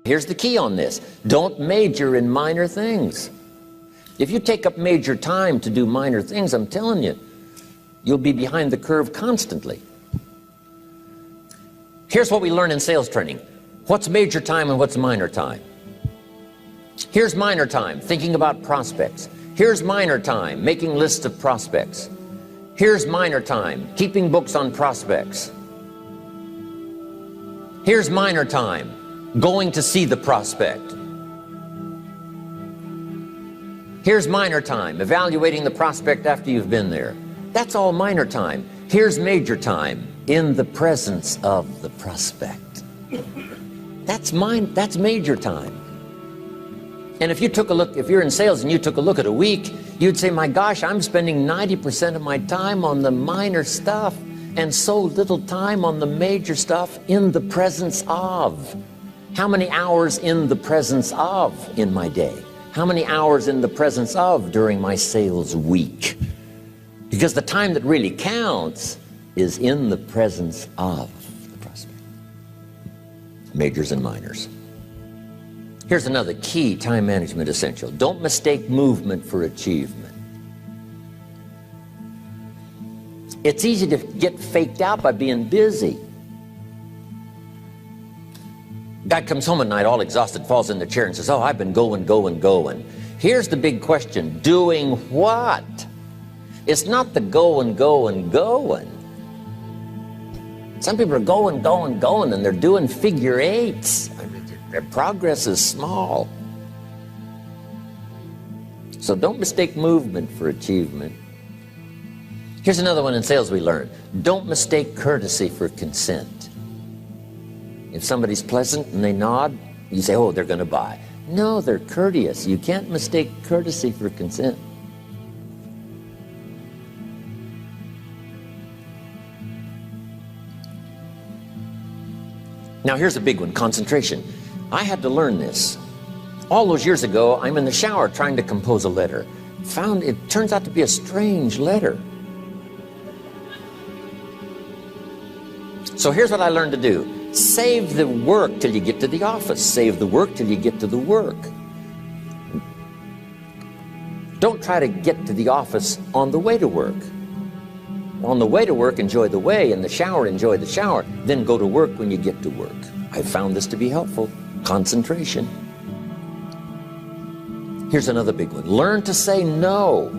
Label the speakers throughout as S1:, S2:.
S1: Here's the key on this. Don't major in minor things. If you take up major time to do minor things, I'm telling you, you'll be behind the curve constantly. Here's what we learn in sales training. What's major time and what's minor time? Here's minor time, thinking about prospects. Here's minor time, making lists of prospects. Here's minor time, keeping books on prospects. Here's minor time, going to see the prospect. Here's minor time, evaluating the prospect after you've been there. That's all minor time. Here's major time, in the presence of the prospect. That's major time. And if you took a look, if you're in sales and you took a look at a week, you'd say, my gosh, I'm spending 90% of my time on the minor stuff and so little time on the major stuff in the presence of. How many hours in the presence of in my day? How many hours in the presence of during my sales week? Because the time that really counts is in the presence of the prospect. Majors and minors. Here's another key time management essential. Don't mistake movement for achievement. It's easy to get faked out by being busy. Guy comes home at night all exhausted, falls in the chair and says, oh, I've been going. Here's the big question. Doing what? It's not the going. Some people are going, and they're doing figure eights. Their progress is small. So don't mistake movement for achievement. Here's another one in sales we learned. Don't mistake courtesy for consent. If somebody's pleasant and they nod, you say, oh, they're going to buy. No, they're courteous. You can't mistake courtesy for consent. Now here's a big one, concentration. I had to learn this. All those years ago, I'm in the shower trying to compose a letter. Found it turns out to be a strange letter. So here's what I learned to do. Save the work till you get to the office. Save the work till you get to the work. Don't try to get to the office on the way to work. On the way to work, enjoy the way. In the shower, enjoy the shower. Then go to work when you get to work. I found this to be helpful. Concentration. Here's another big one. Learn to say no.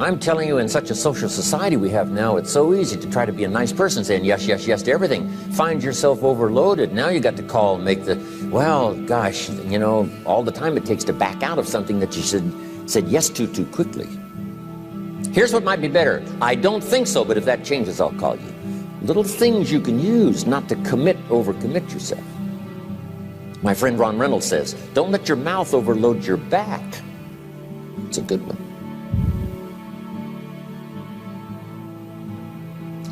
S1: I'm telling you, in such a social society we have now, it's so easy to try to be a nice person, saying yes to everything. Find yourself overloaded. Now you got to call and make the, well, gosh, you know, all the time it takes to back out of something that you said yes to too quickly. Here's what might be better. I don't think so, but if that changes, I'll call you. Little things you can use not to overcommit yourself. My friend Ron Reynolds says, don't let your mouth overload your back. It's a good one.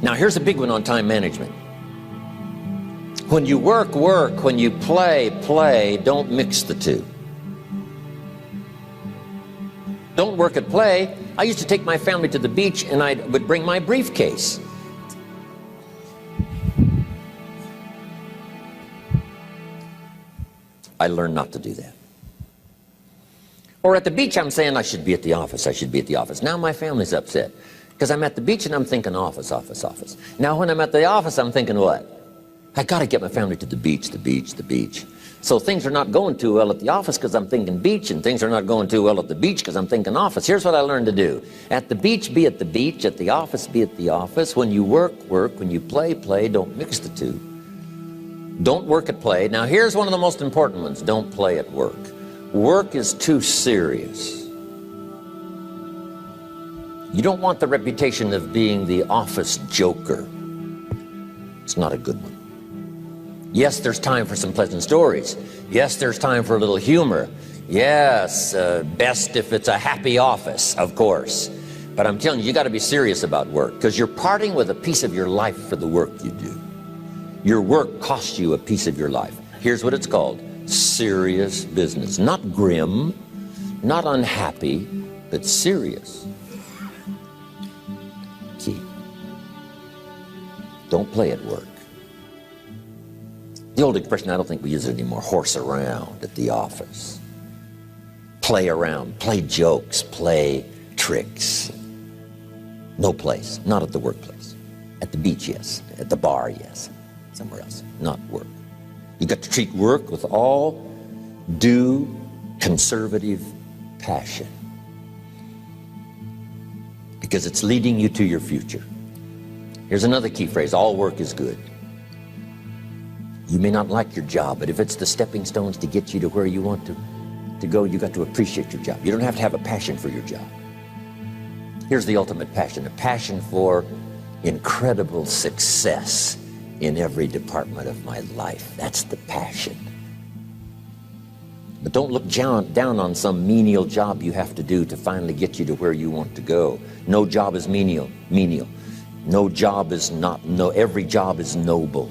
S1: Now here's a big one on time management. When you work, when you play, don't mix the two. Don't work at play. I used to take my family to the beach and I would bring my briefcase. I learned not to do that. Or at the beach, I'm saying I should be at the office. Now my family's upset because I'm at the beach and I'm thinking office. Now when I'm at the office, I'm thinking what? I got to get my family to the beach. So things are not going too well at the office because I'm thinking beach, and things are not going too well at the beach because I'm thinking office. Here's what I learned to do. At the beach, be at the beach. At the office, be at the office. When you work. When you play. Don't mix the two. Don't work at play. Now here's one of the most important ones. Don't play at work. Work is too serious. You don't want the reputation of being the office joker. It's not a good one. Yes, there's time for some pleasant stories. Yes, there's time for a little humor. Yes, best if it's a happy office, of course. But I'm telling you, you got to be serious about work because you're parting with a piece of your life for the work you do. Your work costs you a piece of your life. Here's what it's called. Serious business. Not grim, not unhappy, but serious. Key. Don't play at work. The old expression, I don't think we use it anymore, horse around at the office. Play around, play jokes, play tricks. No place, not at the workplace. At the beach, yes. At the bar, yes. Somewhere else, not work. You got to treat work with all due conservative passion, because it's leading you to your future. Here's another key phrase: all work is good. You may not like your job, but if it's the stepping stones to get you to where you want to go, you got to appreciate your job. You don't have to have a passion for your job. Here's the ultimate passion: a passion for incredible success in every department of my life. That's the passion. But don't look down on some menial job you have to do to finally get you to where you want to go. No job is menial. No job is not, every job is noble.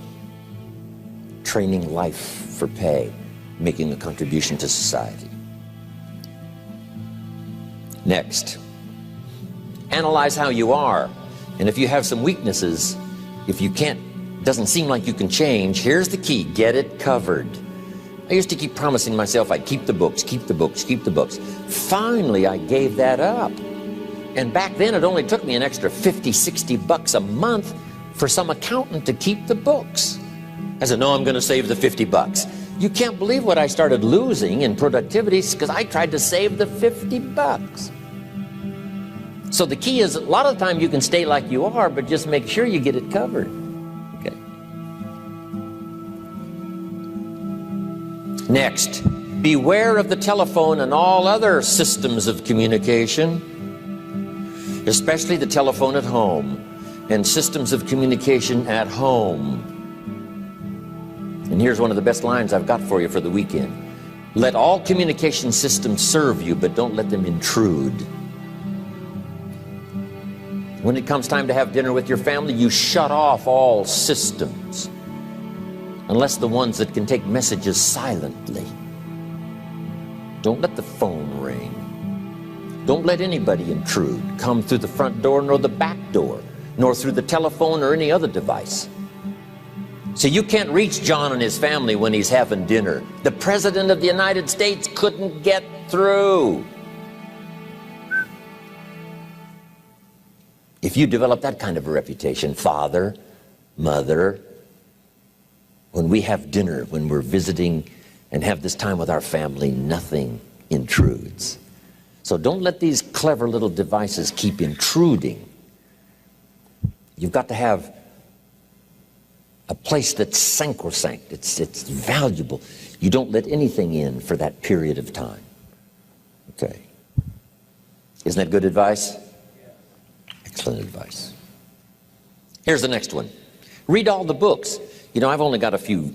S1: Training life for pay, making a contribution to society. Next, analyze how you are. And if you have some weaknesses, if you doesn't seem like you can change, here's the key: get it covered. I used to keep promising myself I'd keep the books, keep the books, keep the books. Finally, I gave that up. And back then, it only took me an extra $50, $60 a month for some accountant to keep the books. I said, no, I'm going to save the $50. You can't believe what I started losing in productivity because I tried to save the $50. So the key is, a lot of the time you can stay like you are, but just make sure you get it covered. Okay. Next, beware of the telephone and all other systems of communication, especially the telephone at home and systems of communication at home. And here's one of the best lines I've got for you for the weekend: let all communication systems serve you, but don't let them intrude. When it comes time to have dinner with your family, you shut off all systems, unless the ones that can take messages silently. Don't let the phone ring. Don't let anybody intrude, come through the front door nor the back door, nor through the telephone or any other device. So you can't reach John and his family when he's having dinner. The President of the United States couldn't get through. If you develop that kind of a reputation, father, mother, when we have dinner, when we're visiting and have this time with our family, nothing intrudes. So don't let these clever little devices keep intruding. You've got to have a place that's sacrosanct, it's valuable. You don't let anything in for that period of time. Okay. Isn't that good advice? Excellent advice. Here's the next one. Read all the books. You know, I've only got a few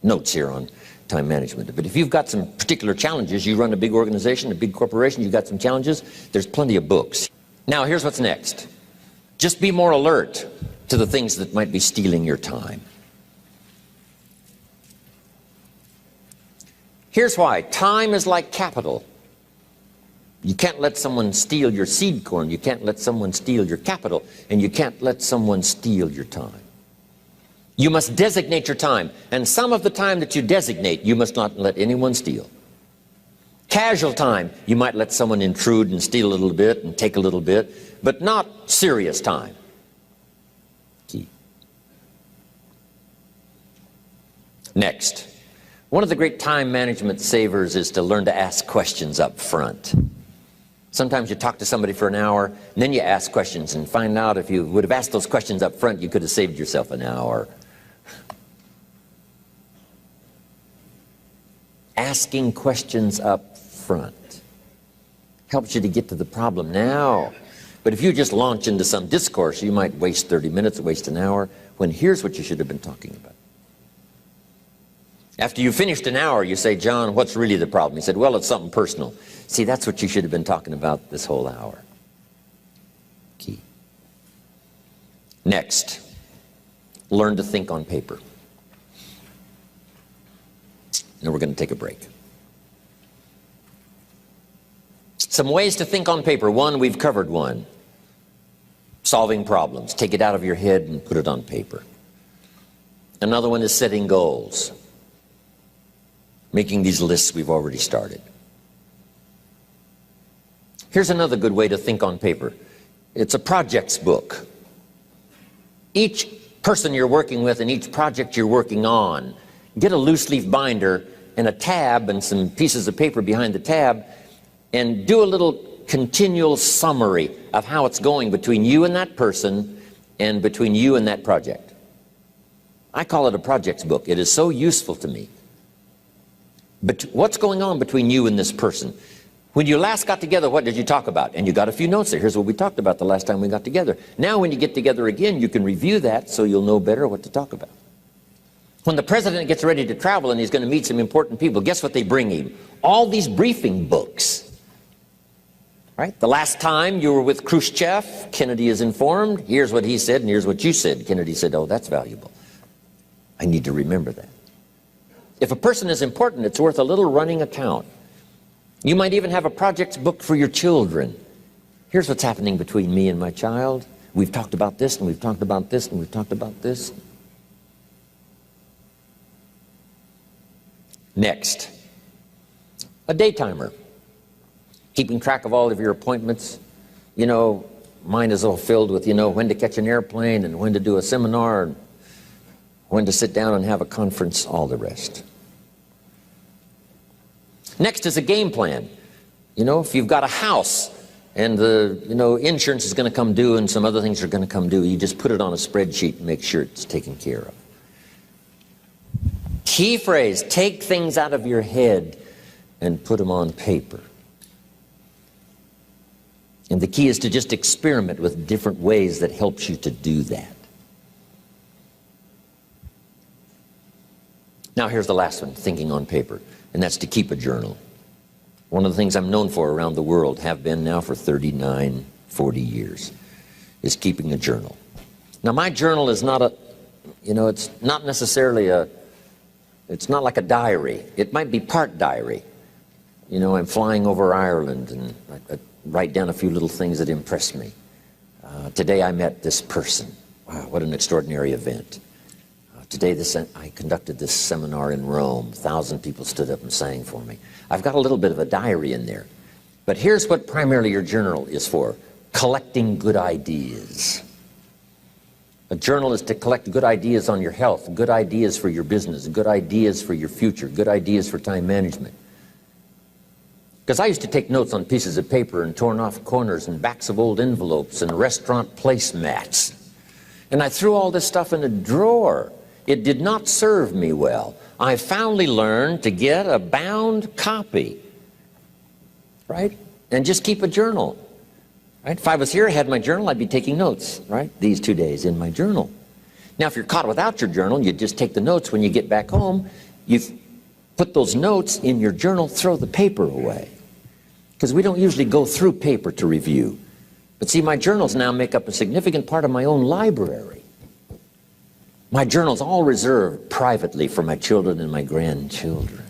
S1: notes here on time management, but if you've got some particular challenges, you run a big organization, a big corporation, you've got some challenges, there's plenty of books. Now, here's what's next. Just be more alert to the things that might be stealing your time. Here's why. Time is like capital. You can't let someone steal your seed corn. You can't let someone steal your capital. And you can't let someone steal your time. You must designate your time. And some of the time that you designate, you must not let anyone steal. Casual time, you might let someone intrude and steal a little bit and take a little bit, but not serious time. Key. Next, one of the great time management savers is to learn to ask questions up front. Sometimes you talk to somebody for an hour, and then you ask questions and find out if you would have asked those questions up front, you could have saved yourself an hour. Asking questions up front helps you to get to the problem now. But if you just launch into some discourse, you might waste 30 minutes, waste an hour, when here's what you should have been talking about. After you finished an hour, you say, John, what's really the problem? He said, well, it's something personal. See, that's what you should have been talking about this whole hour. Key. Next, learn to think on paper. Now we're going to take a break. Some ways to think on paper. One, we've covered one. Solving problems. Take it out of your head and put it on paper. Another one is setting goals. Making these lists we've already started. Here's another good way to think on paper. It's a projects book. Each person you're working with and each project you're working on, get a loose leaf binder and a tab and some pieces of paper behind the tab, and do a little continual summary of how it's going between you and that person and between you and that project. I call it a projects book. It is so useful to me. But what's going on between you and this person? When you last got together, what did you talk about? And you got a few notes there. Here's what we talked about the last time we got together. Now when you get together again, you can review that so you'll know better what to talk about. When the president gets ready to travel and he's going to meet some important people, guess what they bring him? All these briefing books. Right? The last time you were with Khrushchev, Kennedy is informed. Here's what he said and here's what you said. Kennedy said, oh, that's valuable. I need to remember that. If a person is important, it's worth a little running account. You might even have a projects book for your children. Here's what's happening between me and my child. We've talked about this, and we've talked about this, and we've talked about this. Next, a day timer. Keeping track of all of your appointments. You know, mine is all filled with, you know, when to catch an airplane and when to do a seminar and when to sit down and have a conference, all the rest. Next is a game plan. You know, if you've got a house and the, insurance is going to come due and some other things are going to come due, you just put it on a spreadsheet and make sure it's taken care of. Key phrase, take things out of your head and put them on paper. And the key is to just experiment with different ways that helps you to do that. Now here's the last one, thinking on paper, and that's to keep a journal. One of the things I'm known for around the world, have been now for 39, 40 years, is keeping a journal. Now my journal is not a, it's not necessarily it's not like a diary. It might be part diary. I'm flying over Ireland and I write down a few little things that impress me. Today I met this person. Wow, what an extraordinary event. Today I conducted this seminar in Rome. 1,000 people stood up and sang for me. I've got a little bit of a diary in there. But here's what primarily your journal is for. Collecting good ideas. A journal is to collect good ideas on your health, good ideas for your business, good ideas for your future, good ideas for time management. Because I used to take notes on pieces of paper and torn off corners and backs of old envelopes and restaurant placemats. And I threw all this stuff in a drawer. It did not serve me well. I finally learned to get a bound copy, right? And just keep a journal, right? If I was here, I had my journal, I'd be taking notes, right? These 2 days in my journal. Now, if you're caught without your journal, you just take the notes. When you get back home, you put those notes in your journal, throw the paper away. Because we don't usually go through paper to review. But see, my journals now make up a significant part of my own library. My journal's all reserved privately for my children and my grandchildren.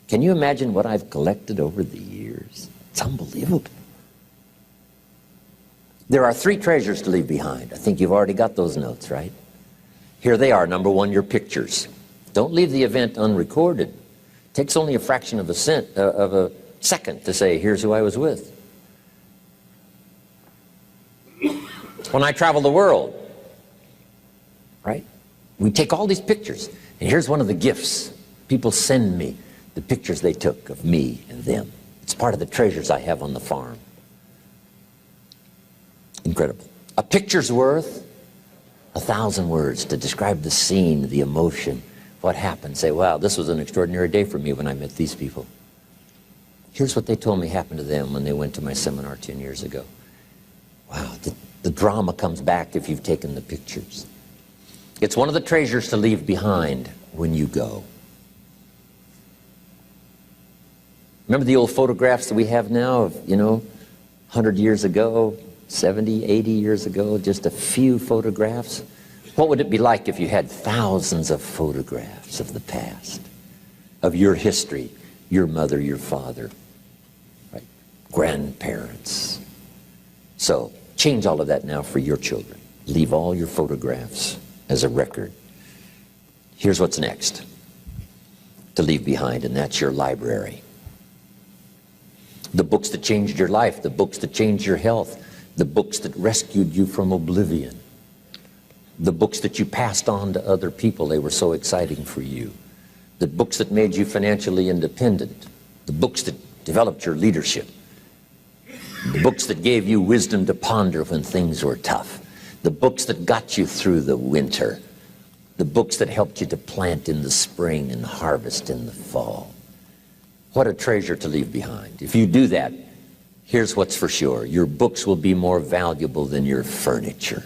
S1: Can you imagine what I've collected over the years? It's unbelievable. There are 3 treasures to leave behind. I think you've already got those notes, right? Here they are. Number 1, your pictures. Don't leave the event unrecorded. It takes only a fraction of a second to say, here's who I was with. When I travel the world, right? We take all these pictures, and here's one of the gifts. People send me the pictures they took of me and them. It's part of the treasures I have on the farm. Incredible. A picture's worth 1,000 words to describe the scene, the emotion, what happened. Say, wow, this was an extraordinary day for me when I met these people. Here's what they told me happened to them when they went to my seminar 10 years ago. Wow, the drama comes back if you've taken the pictures. It's one of the treasures to leave behind when you go. Remember the old photographs that we have now of, 100 years ago, 70, 80 years ago, just a few photographs? What would it be like if you had thousands of photographs of the past, of your history, your mother, your father, right? Grandparents? So change all of that now for your children. Leave all your photographs as a record. Here's what's next to leave behind, and that's your library. The books that changed your life, the books that changed your health, the books that rescued you from oblivion, the books that you passed on to other people, they were so exciting for you, the books that made you financially independent, the books that developed your leadership, the books that gave you wisdom to ponder when things were tough, the books that got you through the winter, the books that helped you to plant in the spring and harvest in the fall. What a treasure to leave behind. If you do that, here's what's for sure. Your books will be more valuable than your furniture.